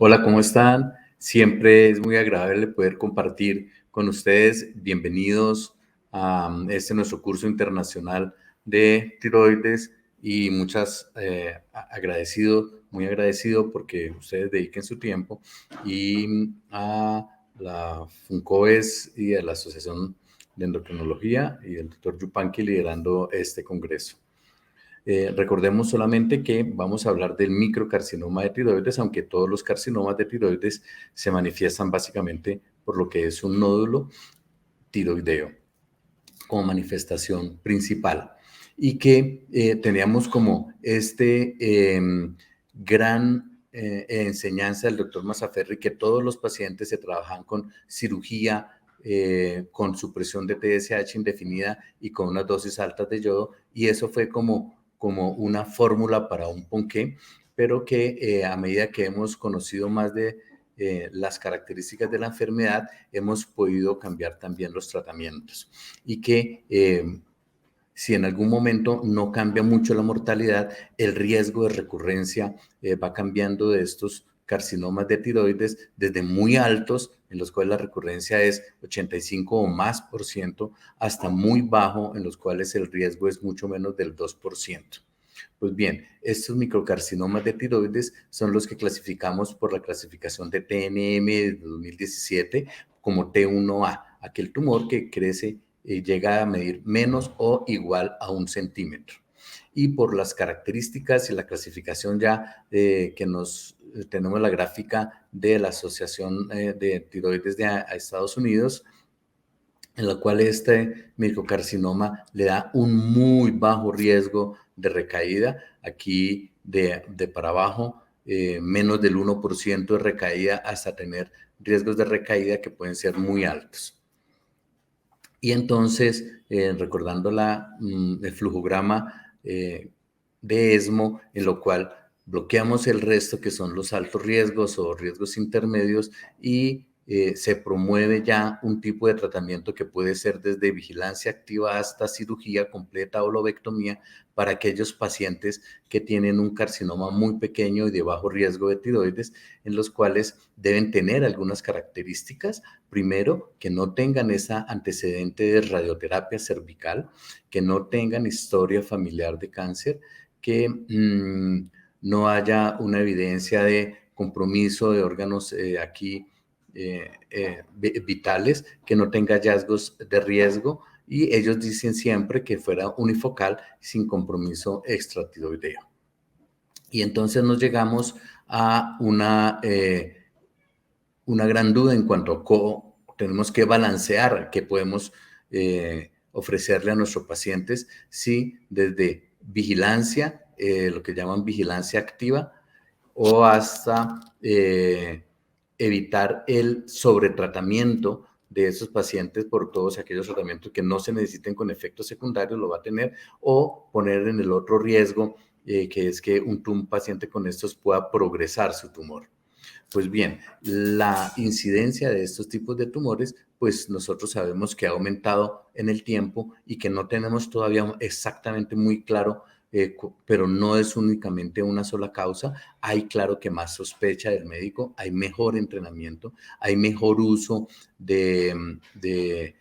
Hola, ¿cómo están? Siempre es muy agradable poder compartir con ustedes. Bienvenidos a este nuestro curso internacional de tiroides y muy agradecido porque ustedes dediquen su tiempo y a la FUNCOES y a la Asociación de Endocrinología y el doctor Yupanqui liderando este congreso. Recordemos solamente que vamos a hablar del microcarcinoma de tiroides, aunque todos los carcinomas de tiroides se manifiestan básicamente por lo que es un nódulo tiroideo como manifestación principal. Y que teníamos como gran enseñanza del doctor Mazzaferri que todos los pacientes se trabajan con cirugía, con supresión de TSH indefinida y con unas dosis altas de yodo, y eso fue como una fórmula para un ponqué, pero que a medida que hemos conocido más de las características de la enfermedad, hemos podido cambiar también los tratamientos y que si en algún momento no cambia mucho la mortalidad, el riesgo de recurrencia va cambiando de estos carcinomas de tiroides desde muy altos, en los cuales la recurrencia es 85 o más por ciento, hasta muy bajo, en los cuales el riesgo es mucho menos del 2%. Pues bien, estos microcarcinomas de tiroides son los que clasificamos por la clasificación de TNM de 2017 como T1A, aquel tumor que crece y llega a medir menos o igual a 1 centímetro. Y por las características y la clasificación ya que tenemos la gráfica de la Asociación de Tiroides de Estados Unidos, en la cual este microcarcinoma le da un muy bajo riesgo de recaída. Aquí de para abajo, menos del 1% de recaída hasta tener riesgos de recaída que pueden ser muy altos. Y entonces, recordando el flujograma de ESMO, en lo cual bloqueamos el resto, que son los altos riesgos o riesgos intermedios, y se promueve ya un tipo de tratamiento que puede ser desde vigilancia activa hasta cirugía completa o lobectomía para aquellos pacientes que tienen un carcinoma muy pequeño y de bajo riesgo de tiroides, en los cuales deben tener algunas características. Primero, que no tengan esa antecedente de radioterapia cervical, que no tengan historia familiar de cáncer, que no haya una evidencia de compromiso de órganos vitales, que no tenga hallazgos de riesgo, y ellos dicen siempre que fuera unifocal sin compromiso extratiroideo. Y entonces nos llegamos a una gran duda en cuanto a cómo tenemos que balancear qué podemos ofrecerle a nuestros pacientes, si desde vigilancia, lo que llaman vigilancia activa, o hasta evitar el sobretratamiento de esos pacientes por todos aquellos tratamientos que no se necesiten con efectos secundarios, lo va a tener, o poner en el otro riesgo, que es que un paciente con estos pueda progresar su tumor. Pues bien, la incidencia de estos tipos de tumores, pues nosotros sabemos que ha aumentado en el tiempo y que no tenemos todavía exactamente muy claro, pero no es únicamente una sola causa. Hay claro que más sospecha del médico, hay mejor entrenamiento, hay mejor uso de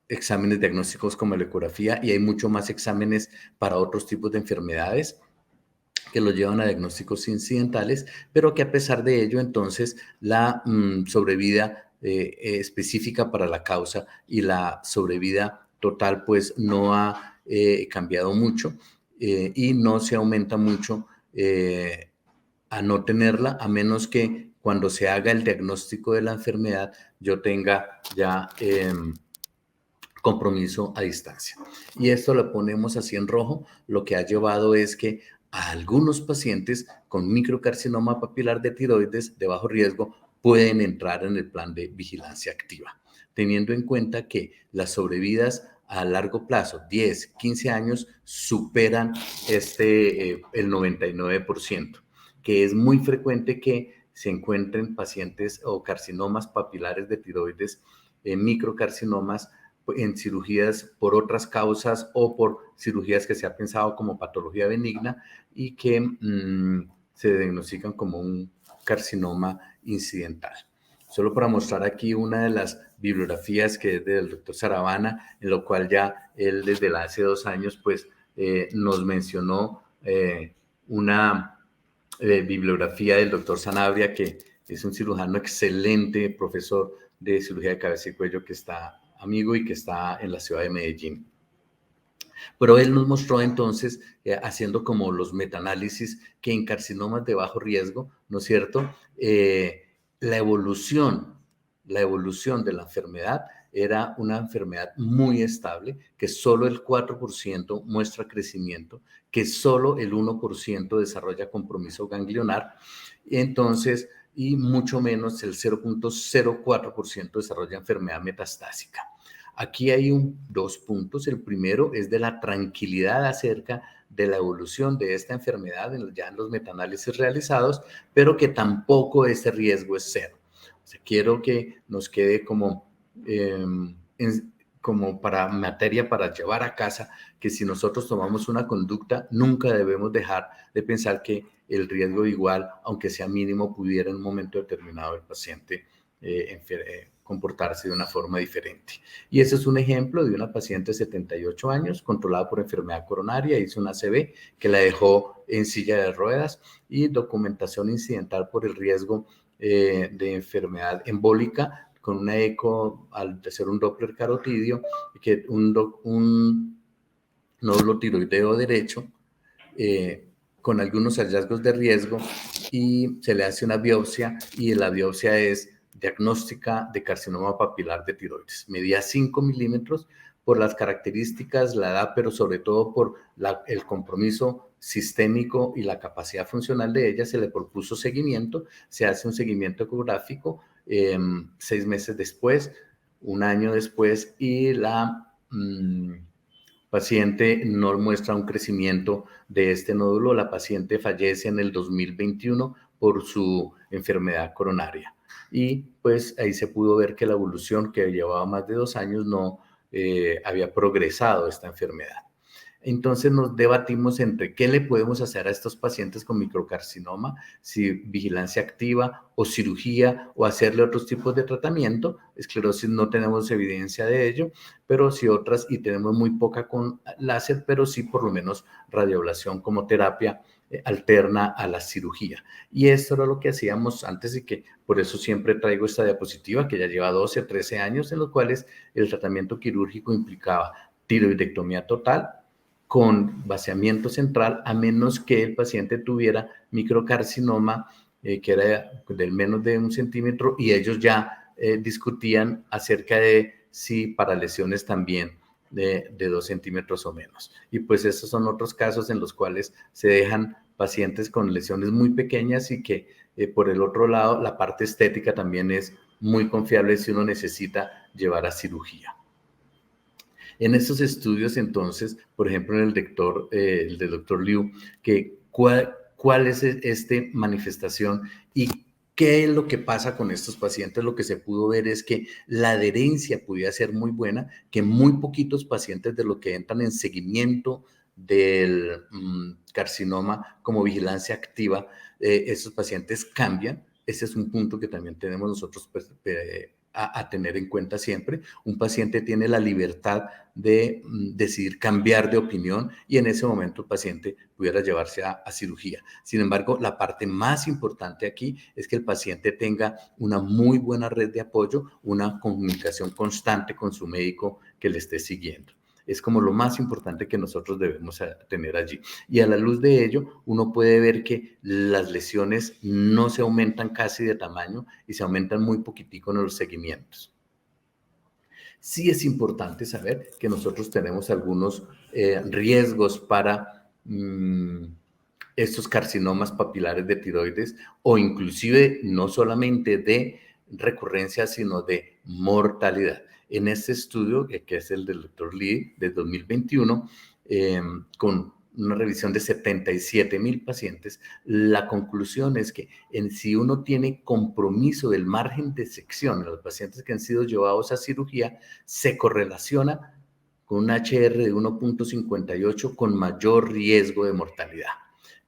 exámenes diagnósticos como la ecografía, y hay mucho más exámenes para otros tipos de enfermedades que los llevan a diagnósticos incidentales, pero que a pesar de ello, entonces, la sobrevida específica para la causa y la sobrevida total, pues no ha cambiado mucho, y no se aumenta mucho a no tenerla, a menos que cuando se haga el diagnóstico de la enfermedad yo tenga ya compromiso a distancia. Y esto lo ponemos así en rojo. Lo que ha llevado es que a algunos pacientes con microcarcinoma papilar de tiroides de bajo riesgo pueden entrar en el plan de vigilancia activa, teniendo en cuenta que las sobrevidas a largo plazo, 10, 15 años, superan el 99%, que es muy frecuente que se encuentren pacientes o carcinomas papilares de tiroides, microcarcinomas, en cirugías por otras causas o por cirugías que se ha pensado como patología benigna y que se diagnostican como carcinoma incidental. Solo para mostrar aquí una de las bibliografías que es del doctor Saravana, en lo cual ya él desde hace 2 años pues nos mencionó una bibliografía del doctor Sanabria, que es un cirujano excelente, profesor de cirugía de cabeza y cuello, que está amigo y que está en la ciudad de Medellín. Pero él nos mostró entonces, haciendo como los metaanálisis, que en carcinomas de bajo riesgo, ¿no es cierto?, la evolución de la enfermedad era una enfermedad muy estable, que solo el 4% muestra crecimiento, que solo el 1% desarrolla compromiso ganglionar, entonces, y mucho menos el 0.04% desarrolla enfermedad metastásica. Aquí hay 2 puntos. El primero es de la tranquilidad acerca de la evolución de esta enfermedad ya en los metaanálisis realizados, pero que tampoco ese riesgo es cero. O sea, quiero que nos quede como para materia para llevar a casa, que si nosotros tomamos una conducta, nunca debemos dejar de pensar que el riesgo igual, aunque sea mínimo, pudiera en un momento determinado el paciente comportarse de una forma diferente. Y ese es un ejemplo de una paciente de 78 años, controlada por enfermedad coronaria, hizo una ACV que la dejó en silla de ruedas, y documentación incidental por el riesgo de enfermedad embólica, con una eco al hacer un Doppler carotidio, que un nódulo tiroideo derecho, con algunos hallazgos de riesgo, y se le hace una biopsia, y la biopsia es diagnóstica de carcinoma papilar de tiroides. Medía 5 milímetros por las características, la edad, pero sobre todo por el compromiso sistémico y la capacidad funcional de ella. Se le propuso seguimiento, se hace un seguimiento ecográfico 6 meses después, 1 año después, y la paciente no muestra un crecimiento de este nódulo. La paciente fallece en el 2021 por su enfermedad coronaria. Y pues ahí se pudo ver que la evolución, que llevaba más de 2 años, no había progresado esta enfermedad. Entonces nos debatimos entre qué le podemos hacer a estos pacientes con microcarcinoma, si vigilancia activa o cirugía, o hacerle otros tipos de tratamiento. Esclerosis no tenemos evidencia de ello, pero sí otras, y tenemos muy poca con láser, pero sí por lo menos radioablación como terapia alterna a la cirugía. Y esto era lo que hacíamos antes, y que por eso siempre traigo esta diapositiva, que ya lleva 12 o 13 años, en los cuales el tratamiento quirúrgico implicaba tiroidectomía total con vaciamiento central, a menos que el paciente tuviera microcarcinoma, que era del menos de 1 centímetro, y ellos ya discutían acerca de si para lesiones también de 2 centímetros o menos. Y pues estos son otros casos en los cuales se dejan pacientes con lesiones muy pequeñas, y que por el otro lado la parte estética también es muy confiable si uno necesita llevar a cirugía. En estos estudios, entonces, por ejemplo, en el del doctor Liu, que cuál es esta manifestación y qué es lo que pasa con estos pacientes. Lo que se pudo ver es que la adherencia podía ser muy buena, que muy poquitos pacientes de los que entran en seguimiento del carcinoma como vigilancia activa, esos pacientes cambian. Ese es un punto que también tenemos nosotros a tener en cuenta siempre. Un paciente tiene la libertad de decidir cambiar de opinión, y en ese momento el paciente pudiera llevarse a cirugía. Sin embargo, la parte más importante aquí es que el paciente tenga una muy buena red de apoyo, una comunicación constante con su médico que le esté siguiendo. Es como lo más importante que nosotros debemos tener allí. Y a la luz de ello, uno puede ver que las lesiones no se aumentan casi de tamaño, y se aumentan muy poquitico en los seguimientos. Sí es importante saber que nosotros tenemos algunos riesgos para estos carcinomas papilares de tiroides, o inclusive no solamente de recurrencia, sino de mortalidad. En este estudio, que es el del doctor Lee, de 2021, con una revisión de 77,000 pacientes, la conclusión es que si uno tiene compromiso del margen de sección en los pacientes que han sido llevados a cirugía, se correlaciona con un HR de 1.58 con mayor riesgo de mortalidad.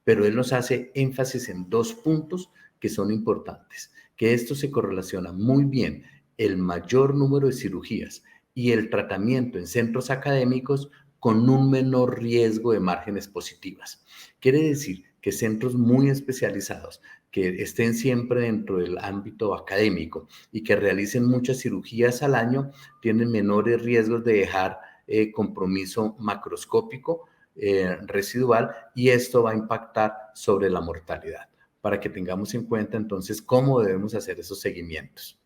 Pero él nos hace énfasis en 2 puntos que son importantes, que esto se correlaciona muy bien el mayor número de cirugías y el tratamiento en centros académicos con un menor riesgo de márgenes positivas. Quiere decir que centros muy especializados, que estén siempre dentro del ámbito académico y que realicen muchas cirugías al año, tienen menores riesgos de dejar compromiso macroscópico residual, y esto va a impactar sobre la mortalidad, para que tengamos en cuenta entonces cómo debemos hacer esos seguimientos.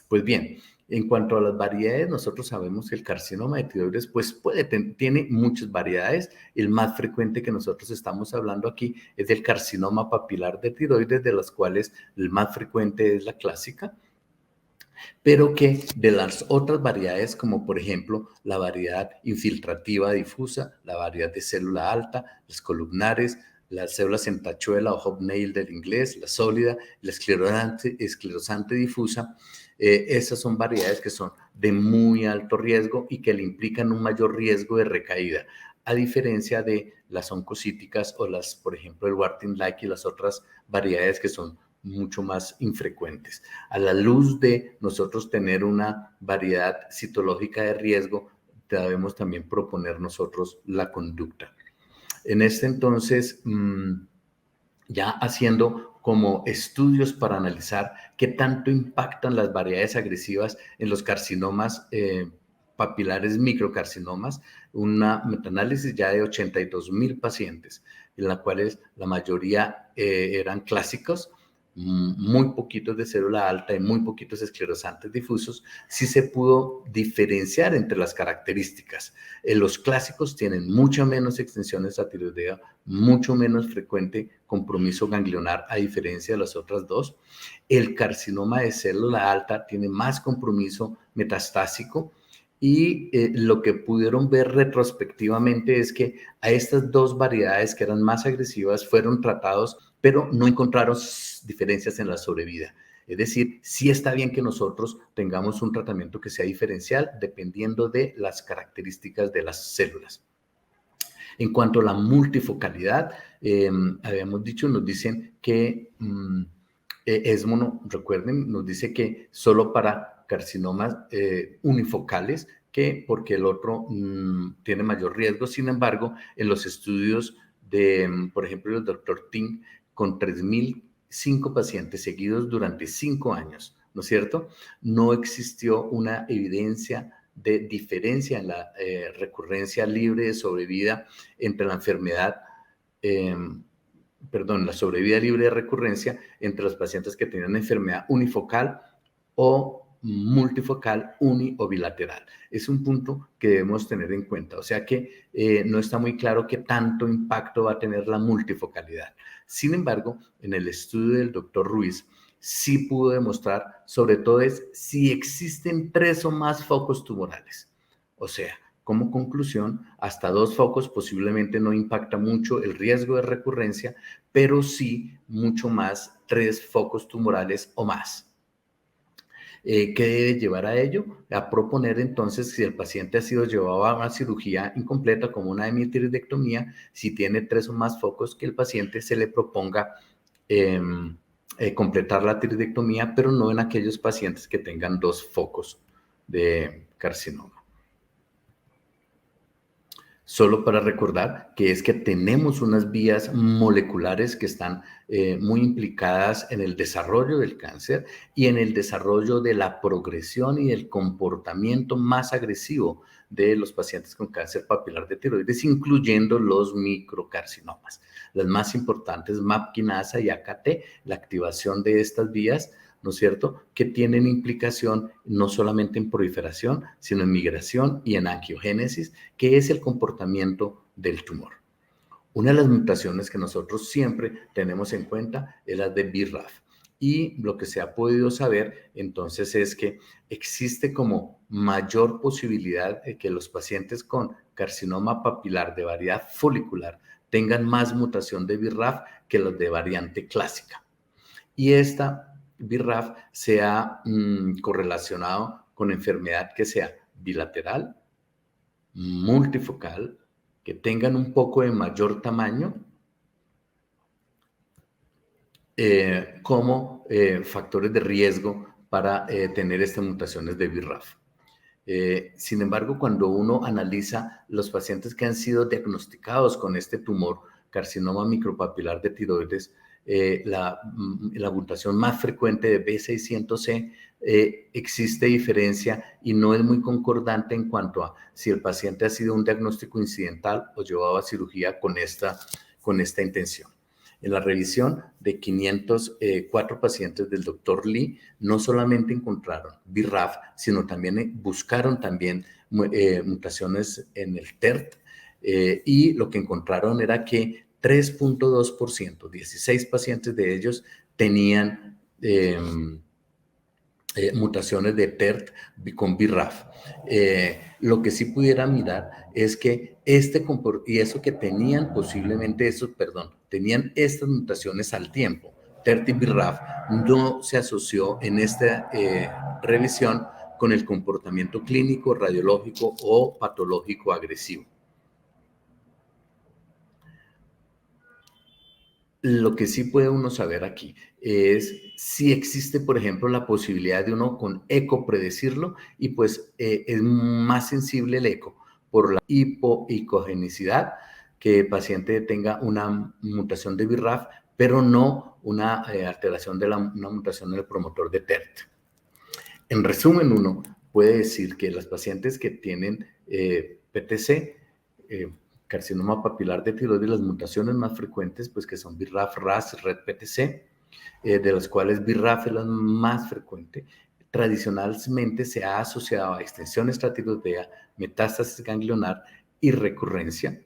Pues bien, en cuanto a las variedades, nosotros sabemos que el carcinoma de tiroides pues tiene muchas variedades. El más frecuente que nosotros estamos hablando aquí es el carcinoma papilar de tiroides, de las cuales el más frecuente es la clásica, pero que de las otras variedades, como por ejemplo la variedad infiltrativa difusa, la variedad de célula alta, las columnares, las células en tachuela o hobnail del inglés, la sólida, la esclerosante difusa, esas son variedades que son de muy alto riesgo y que le implican un mayor riesgo de recaída, a diferencia de las oncocíticas o las, por ejemplo, el Warthin-like y las otras variedades que son mucho más infrecuentes. A la luz de nosotros tener una variedad citológica de riesgo, debemos también proponer nosotros la conducta. En este entonces, ya haciendo como estudios para analizar qué tanto impactan las variedades agresivas en los carcinomas papilares microcarcinomas, una metaanálisis ya de 82,000 pacientes, en la cuales la mayoría eran clásicos, muy poquitos de célula alta y muy poquitos esclerosantes difusos. Sí se pudo diferenciar entre las características. Los clásicos tienen mucho menos extensiones a tiroidea, mucho menos frecuente compromiso ganglionar, a diferencia de las otras dos. El carcinoma de célula alta tiene más compromiso metastásico, y lo que pudieron ver retrospectivamente es que a estas dos variedades que eran más agresivas fueron tratados, pero no encontraron diferencias en la sobrevida. Es decir, sí está bien que nosotros tengamos un tratamiento que sea diferencial dependiendo de las características de las células. En cuanto a la multifocalidad, habíamos dicho, nos dicen que ESMO, recuerden, nos dice que solo para carcinomas unifocales, que porque el otro tiene mayor riesgo. Sin embargo, en los estudios de, por ejemplo, el doctor Ting, con 3,005 pacientes seguidos durante 5 años, ¿no es cierto? No existió una evidencia de diferencia en la recurrencia libre de sobrevida entre la enfermedad, la sobrevida libre de recurrencia entre los pacientes que tenían enfermedad unifocal o multifocal, uni o bilateral. Es un punto que debemos tener en cuenta. O sea que no está muy claro qué tanto impacto va a tener la multifocalidad. Sin embargo, en el estudio del doctor Ruiz, sí pudo demostrar, sobre todo, es si existen 3 o más focos tumorales. O sea, como conclusión, hasta 2 focos posiblemente no impacta mucho el riesgo de recurrencia, pero sí mucho más 3 focos tumorales o más. ¿Qué debe llevar a ello? A proponer entonces, si el paciente ha sido llevado a una cirugía incompleta como una hemitiroidectomía, si tiene 3 o más focos, que el paciente se le proponga completar la tiroidectomía, pero no en aquellos pacientes que tengan 2 focos de carcinoma. Solo para recordar que es que tenemos unas vías moleculares que están muy implicadas en el desarrollo del cáncer y en el desarrollo de la progresión y el comportamiento más agresivo de los pacientes con cáncer papilar de tiroides, incluyendo los microcarcinomas. Las más importantes, MAP kinasa y AKT, la activación de estas vías, ¿no es cierto?, que tienen implicación no solamente en proliferación, sino en migración y en angiogénesis, que es el comportamiento del tumor. Una de las mutaciones que nosotros siempre tenemos en cuenta es la de BRAF. Y lo que se ha podido saber entonces es que existe como mayor posibilidad de que los pacientes con carcinoma papilar de variedad folicular tengan más mutación de BRAF que los de variante clásica. Y esta BRAF se ha correlacionado con enfermedad que sea bilateral, multifocal, que tengan un poco de mayor tamaño, como factores de riesgo para tener estas mutaciones de BRAF. Sin embargo, cuando uno analiza los pacientes que han sido diagnosticados con este tumor, carcinoma micropapilar de tiroides, la mutación más frecuente de B600C, existe diferencia y no es muy concordante en cuanto a si el paciente ha sido un diagnóstico incidental o llevado a cirugía con esta intención. En la revisión de 504 pacientes del Dr. Lee, no solamente encontraron BRAF, sino también buscaron también mutaciones en el TERT, y lo que encontraron era que 3.2%, 16 pacientes de ellos tenían mutaciones de TERT con BRAF. Lo que sí pudiera mirar es que y eso que tenían posiblemente tenían estas mutaciones al tiempo, TERT y BRAF, no se asoció en esta revisión con el comportamiento clínico, radiológico o patológico agresivo. Lo que sí puede uno saber aquí es si existe, por ejemplo, la posibilidad de uno con eco predecirlo, y pues es más sensible el eco por la hipoicogenicidad, que el paciente tenga una mutación de BRAF, pero no una alteración de una mutación en el promotor de TERT. En resumen, uno puede decir que las pacientes que tienen PTC, carcinoma papilar de tiroides, las mutaciones más frecuentes, pues que son BRAF, RAS, RET-PTC, de las cuales BRAF es la más frecuente, tradicionalmente se ha asociado a extensión extratiroidea, metástasis ganglionar y recurrencia.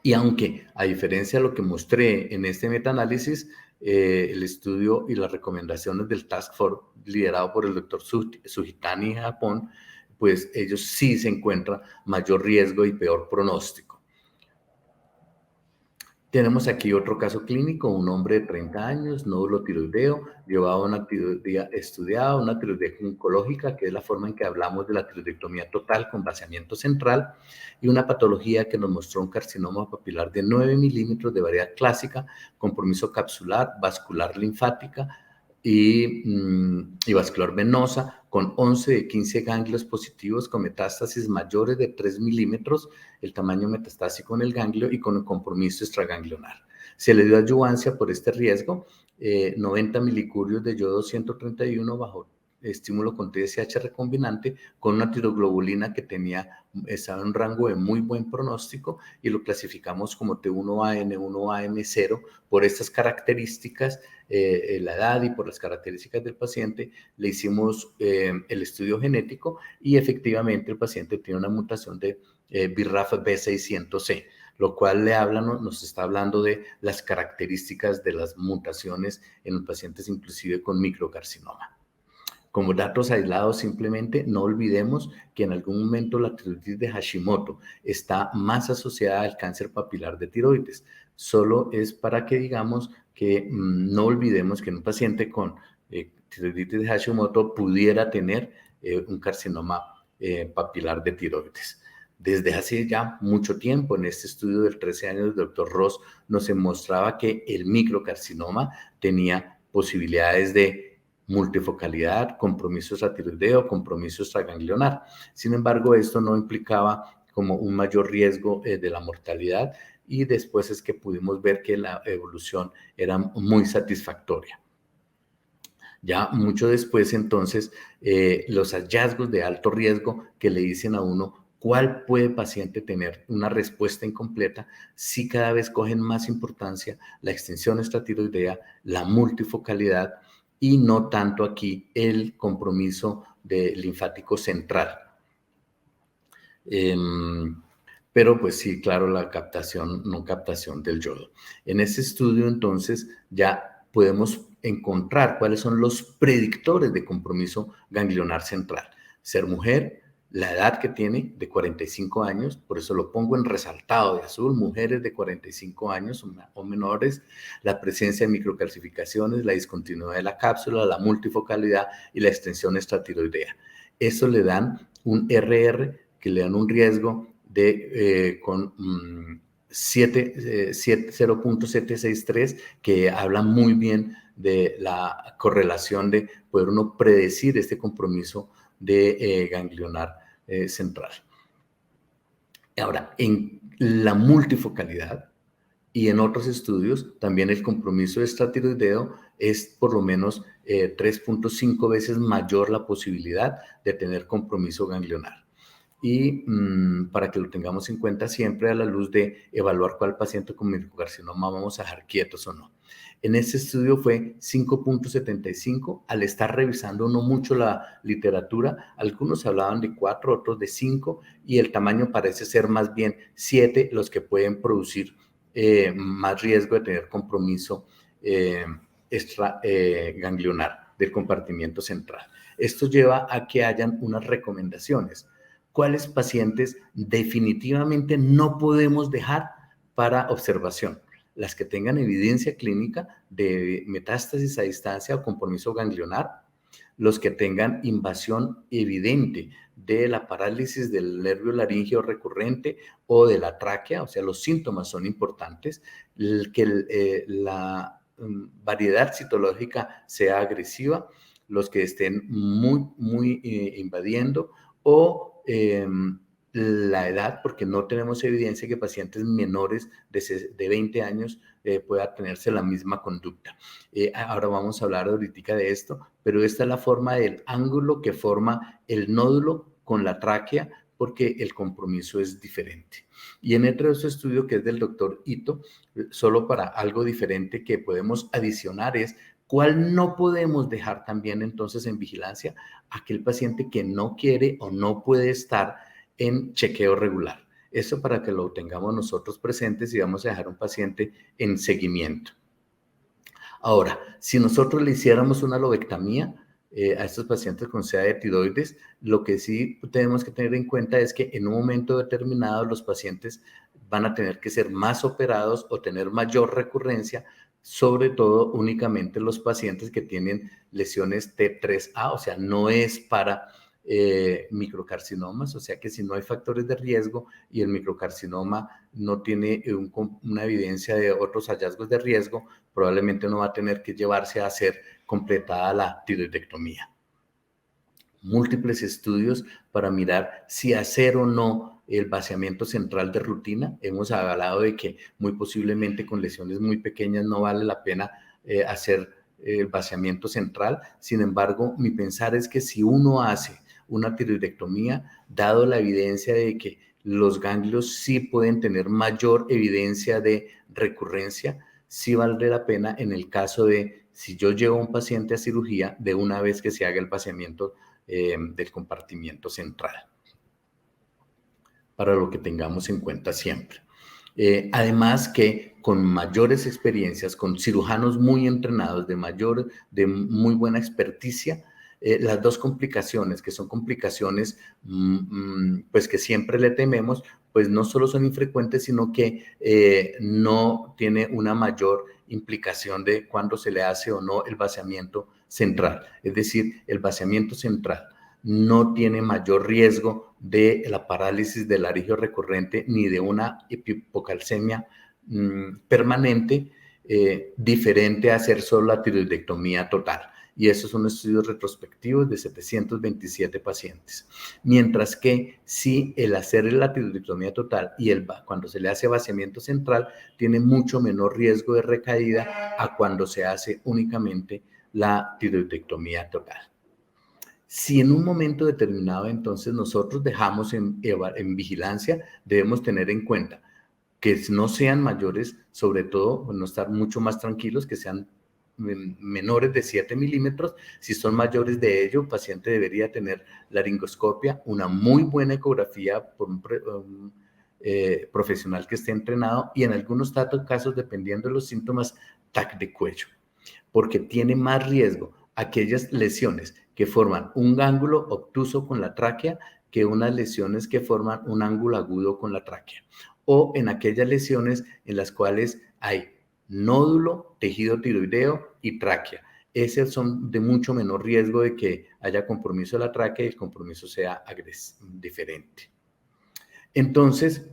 Y aunque, a diferencia de lo que mostré en este metaanálisis, el estudio y las recomendaciones del Task Force, liderado por el doctor Sujitani en Japón, pues ellos sí se encuentran mayor riesgo y peor pronóstico. Tenemos aquí otro caso clínico, un hombre de 30 años, nódulo tiroideo, llevaba una tiroidea estudiada, una tiroidea oncológica, que es la forma en que hablamos de la tiroidectomía total con vaciamiento central, y una patología que nos mostró un carcinoma papilar de 9 milímetros de variedad clásica, compromiso capsular, vascular linfática y vascular venosa, con 11 de 15 ganglios positivos con metástasis mayores de 3 milímetros, el tamaño metastásico en el ganglio y con el compromiso extraganglionar. Se le dio adyuvancia por este riesgo, 90 milicurios de yodo 131 bajo estímulo con TSH recombinante, con una tiroglobulina que estaba en un rango de muy buen pronóstico, y lo clasificamos como T1A, N1A, M0 por estas características, la edad y por las características del paciente. Le hicimos el estudio genético y efectivamente el paciente tiene una mutación de BRAF B600C, lo cual nos está hablando de las características de las mutaciones en los pacientes inclusive con microcarcinoma. Como datos aislados, simplemente no olvidemos que en algún momento la tiroiditis de Hashimoto está más asociada al cáncer papilar de tiroides. Solo es para que digamos que no olvidemos que un paciente con tiroiditis de Hashimoto pudiera tener un carcinoma papilar de tiroides. Desde hace ya mucho tiempo, en este estudio de 13 años, el doctor Ross nos demostraba que el microcarcinoma tenía posibilidades de multifocalidad, compromiso extratiroideo, compromiso extraganglionar. Sin embargo, esto no implicaba como un mayor riesgo de la mortalidad, y después es que pudimos ver que la evolución era muy satisfactoria. Ya mucho después, entonces, los hallazgos de alto riesgo que le dicen a uno cuál puede paciente tener una respuesta incompleta, sí cada vez cogen más importancia la extensión extratiroidea, la multifocalidad, y no tanto aquí el compromiso linfático central. Pero pues sí, claro, la no captación del yodo. En ese estudio, entonces, ya podemos encontrar cuáles son los predictores de compromiso ganglionar central. Ser mujer, la edad que tiene, de 45 años, por eso lo pongo en resaltado de azul, mujeres de 45 años o menores, la presencia de microcalcificaciones, la discontinuidad de la cápsula, la multifocalidad y la extensión extratiroidea. Eso le dan un RR, que le dan un riesgo de con 0.763, que habla muy bien de la correlación de poder uno predecir este compromiso de ganglionar central. Ahora, en la multifocalidad y en otros estudios, también el compromiso extratiroideo es por lo menos 3.5 veces mayor la posibilidad de tener compromiso ganglionar. Y para que lo tengamos en cuenta siempre a la luz de evaluar cuál paciente con microcarcinoma vamos a dejar quietos o no. En este estudio fue 5.75. Al estar revisando no mucho la literatura, algunos hablaban de 4, otros de 5, y el tamaño parece ser más bien 7 los que pueden producir más riesgo de tener compromiso ganglionar del compartimiento central. Esto lleva a que hayan unas recomendaciones. ¿Cuáles pacientes definitivamente no podemos dejar para observación? Las que tengan evidencia clínica de metástasis a distancia o compromiso ganglionar, los que tengan invasión evidente de la parálisis del nervio laríngeo recurrente o de la tráquea, o sea, los síntomas son importantes, que la variedad citológica sea agresiva, los que estén muy invadiendo, o la edad, porque no tenemos evidencia que pacientes menores de 20 años pueda tenerse la misma conducta. Ahora vamos a hablar ahorita de esto, pero esta es la forma del ángulo que forma el nódulo con la tráquea, porque el compromiso es diferente. Y en otro estudio que es del doctor Ito, solo para algo diferente que podemos adicionar es ¿cuál no podemos dejar también entonces en vigilancia? Aquel paciente que no quiere o no puede estar en chequeo regular. Eso para que lo tengamos nosotros presentes y vamos a dejar un paciente en seguimiento. Ahora, si nosotros le hiciéramos una lobectomía a estos pacientes con SEA de tiroides, lo que sí tenemos que tener en cuenta es que en un momento determinado los pacientes van a tener que ser más operados o tener mayor recurrencia, sobre todo únicamente los pacientes que tienen lesiones T3A, o sea, no es para microcarcinomas, o sea que si no hay factores de riesgo y el microcarcinoma no tiene una evidencia de otros hallazgos de riesgo, probablemente no va a tener que llevarse a hacer completada la tiroidectomía. Múltiples estudios para mirar si hacer o no el vaciamiento central de rutina. Hemos hablado de que muy posiblemente con lesiones muy pequeñas no vale la pena hacer el vaciamiento central. Sin embargo, mi pensar es que si uno hace una tiroidectomía, dado la evidencia de que los ganglios sí pueden tener mayor evidencia de recurrencia, sí vale la pena en el caso de si yo llevo a un paciente a cirugía de una vez que se haga el vaciamiento del compartimiento central, para lo que tengamos en cuenta siempre. Además que con mayores experiencias, con cirujanos muy entrenados, de muy buena experticia, las dos complicaciones, que son complicaciones pues que siempre le tememos, pues no solo son infrecuentes, sino que no tiene una mayor implicación de cuándo se le hace o no el vaciamiento central. Es decir, el vaciamiento central no tiene mayor riesgo de la parálisis del laringio recurrente ni de una hipocalcemia permanente, diferente a hacer solo la tiroidectomía total. Y esos son estudios retrospectivos de 727 pacientes. Mientras que si el hacer la tiroidectomía total y cuando se le hace vaciamiento central tiene mucho menor riesgo de recaída a cuando se hace únicamente la tiroidectomía total. Si en un momento determinado entonces nosotros dejamos en vigilancia, debemos tener en cuenta que no sean mayores, sobre todo, no estar mucho más tranquilos, que sean menores de 7 milímetros. Si son mayores de ello, el paciente debería tener laringoscopia, una muy buena ecografía por un profesional que esté entrenado y en algunos casos, dependiendo de los síntomas, TAC de cuello, porque tiene más riesgo aquellas lesiones que forman un ángulo obtuso con la tráquea que unas lesiones que forman un ángulo agudo con la tráquea, o en aquellas lesiones en las cuales hay nódulo, tejido tiroideo y tráquea. Esos son de mucho menor riesgo de que haya compromiso de la tráquea y el compromiso sea diferente. Entonces,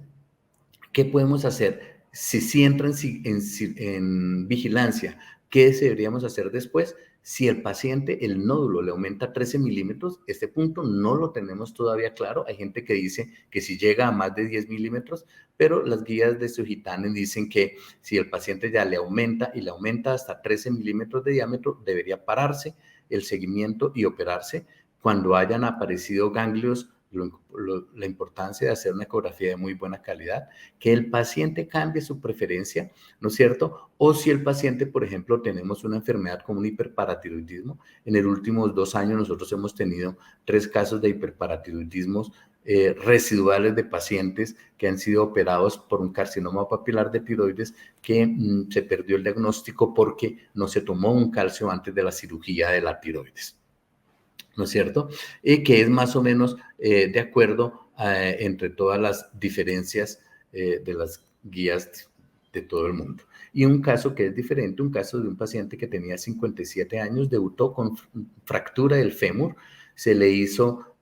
¿qué podemos hacer? Si entra en vigilancia, ¿qué deberíamos hacer después? Si el paciente, el nódulo le aumenta 13 milímetros, este punto no lo tenemos todavía claro. Hay gente que dice que si llega a más de 10 milímetros, pero las guías de Sugitanen dicen que si el paciente ya le aumenta y le aumenta hasta 13 milímetros de diámetro, debería pararse el seguimiento y operarse. Cuando hayan aparecido ganglios, la importancia de hacer una ecografía de muy buena calidad, que el paciente cambie su preferencia, ¿no es cierto? O si el paciente, por ejemplo, tenemos una enfermedad como un hiperparatiroidismo, en los últimos 2 años nosotros hemos tenido 3 casos de hiperparatiroidismos residuales de pacientes que han sido operados por un carcinoma papilar de tiroides que se perdió el diagnóstico porque no se tomó un calcio antes de la cirugía de la tiroides, ¿no es cierto? Que es más o menos de acuerdo entre todas las diferencias de las guías de todo el mundo. Y un caso que es diferente, un caso de un paciente que tenía 57 años, debutó con fractura del fémur, se le hizo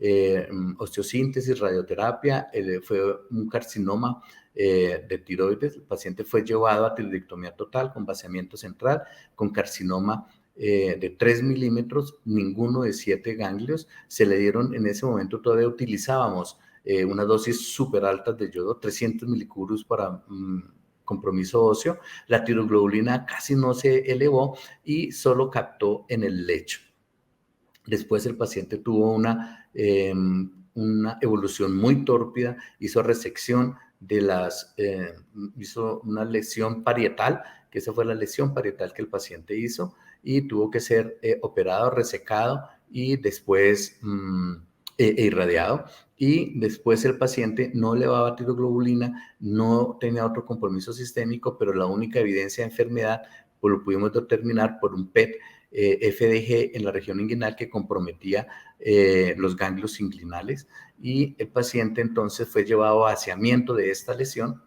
osteosíntesis, radioterapia, fue un carcinoma de tiroides, el paciente fue llevado a tiroidectomía total con vaciamiento central, con carcinoma de 3 milímetros, ninguno de 7 ganglios. Se le dieron, en ese momento todavía utilizábamos una dosis súper alta de yodo, 300 milicurus para compromiso óseo. La tiroglobulina casi no se elevó y solo captó en el lecho. Después el paciente tuvo una evolución muy tórpida, hizo resección de hizo una lesión parietal, que esa fue la lesión parietal que el paciente hizo, y tuvo que ser operado, resecado y después irradiado. Y después el paciente no elevaba tiroglobulina, no tenía otro compromiso sistémico, pero la única evidencia de enfermedad pues lo pudimos determinar por un PET FDG en la región inguinal que comprometía los ganglios inguinales, y el paciente entonces fue llevado a vaciamiento de esta lesión,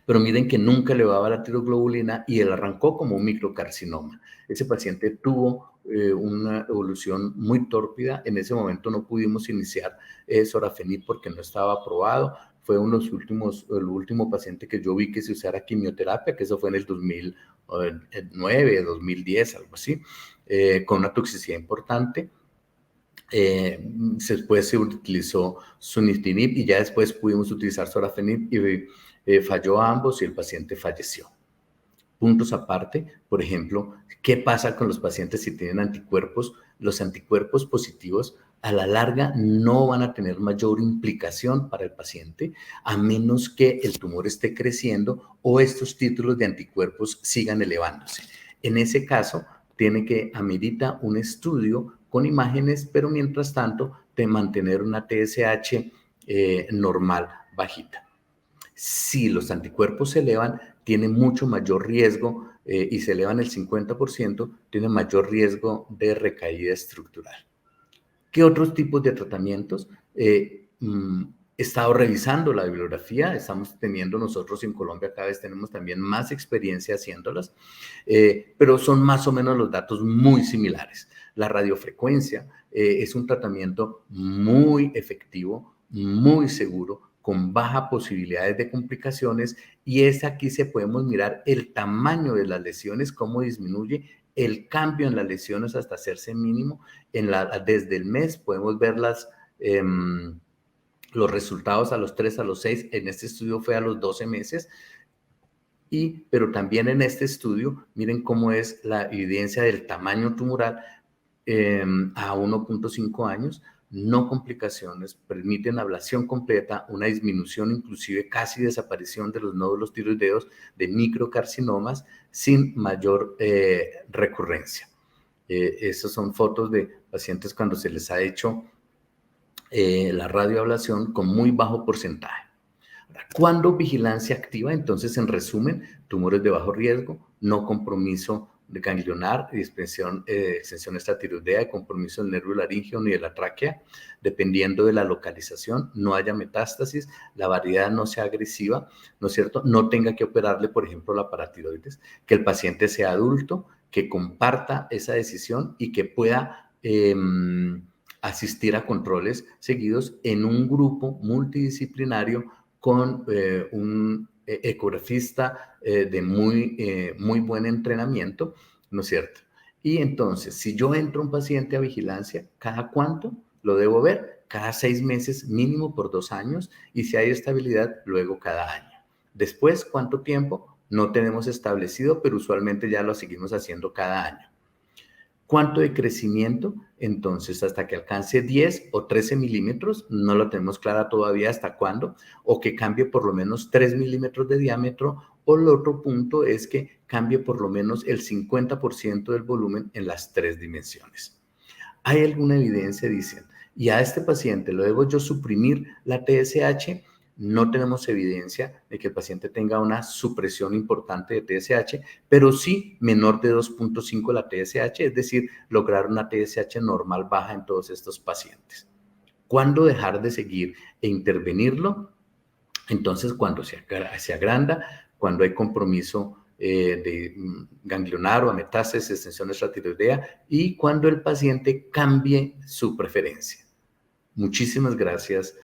pero miren que nunca elevaba la tiroglobulina y él arrancó como un microcarcinoma. Ese paciente tuvo una evolución muy tórpida. En ese momento no pudimos iniciar sorafenib porque no estaba aprobado. Fue el último paciente que yo vi que se usara quimioterapia, que eso fue en el 2009, 2010, algo así, con una toxicidad importante. Después se utilizó sunitinib y ya después pudimos utilizar sorafenib y falló a ambos y el paciente falleció. Puntos aparte, por ejemplo, ¿qué pasa con los pacientes si tienen anticuerpos? Los anticuerpos positivos a la larga no van a tener mayor implicación para el paciente a menos que el tumor esté creciendo o estos títulos de anticuerpos sigan elevándose. En ese caso, amerita un estudio con imágenes, pero mientras tanto, de mantener una TSH normal bajita. Si los anticuerpos se elevan, tiene mucho mayor riesgo y se elevan el 50%, tiene mayor riesgo de recaída estructural. ¿Qué otros tipos de tratamientos? He estado revisando la bibliografía, estamos teniendo nosotros en Colombia, cada vez tenemos también más experiencia haciéndolas, pero son más o menos los datos muy similares. La radiofrecuencia es un tratamiento muy efectivo, muy seguro, con baja posibilidades de complicaciones, y aquí podemos mirar el tamaño de las lesiones, cómo disminuye el cambio en las lesiones hasta hacerse mínimo. Desde el mes podemos ver los resultados a los 3, a los 6, en este estudio fue a los 12 meses, pero también en este estudio, miren cómo es la evidencia del tamaño tumoral a 1.5 años, no complicaciones, permiten ablación completa, una disminución, inclusive casi desaparición de los nódulos tiroideos, de microcarcinomas sin mayor recurrencia. Estas son fotos de pacientes cuando se les ha hecho la radioablación con muy bajo porcentaje. ¿Cuándo vigilancia activa? Entonces, en resumen, tumores de bajo riesgo, no compromiso de ganglionar, extensión extratiroidea, compromiso del nervio laríngeo ni de la tráquea, dependiendo de la localización, no haya metástasis, la variedad no sea agresiva, ¿no es cierto? No tenga que operarle, por ejemplo, la paratiroides, que el paciente sea adulto, que comparta esa decisión y que pueda asistir a controles seguidos en un grupo multidisciplinario con un ecografista de muy buen entrenamiento, ¿no es cierto? Y entonces, si yo entro un paciente a vigilancia, ¿cada cuánto lo debo ver? Cada 6 meses, mínimo por 2 años, y si hay estabilidad, luego cada año. Después, ¿cuánto tiempo? No tenemos establecido, pero usualmente ya lo seguimos haciendo cada año. ¿Cuánto de crecimiento? Entonces, hasta que alcance 10 o 13 milímetros, no lo tenemos clara todavía hasta cuándo, o que cambie por lo menos 3 milímetros de diámetro, o el otro punto es que cambie por lo menos el 50% del volumen en las 3 dimensiones. ¿Hay alguna evidencia? Dicen, y a este paciente lo debo yo suprimir la TSH. No tenemos evidencia de que el paciente tenga una supresión importante de TSH, pero sí menor de 2.5 la TSH, es decir, lograr una TSH normal baja en todos estos pacientes. ¿Cuándo dejar de seguir e intervenirlo? Entonces, cuando se agranda, cuando hay compromiso de ganglionar o metástasis, extensión extratiroidea, y cuando el paciente cambie su preferencia. Muchísimas gracias.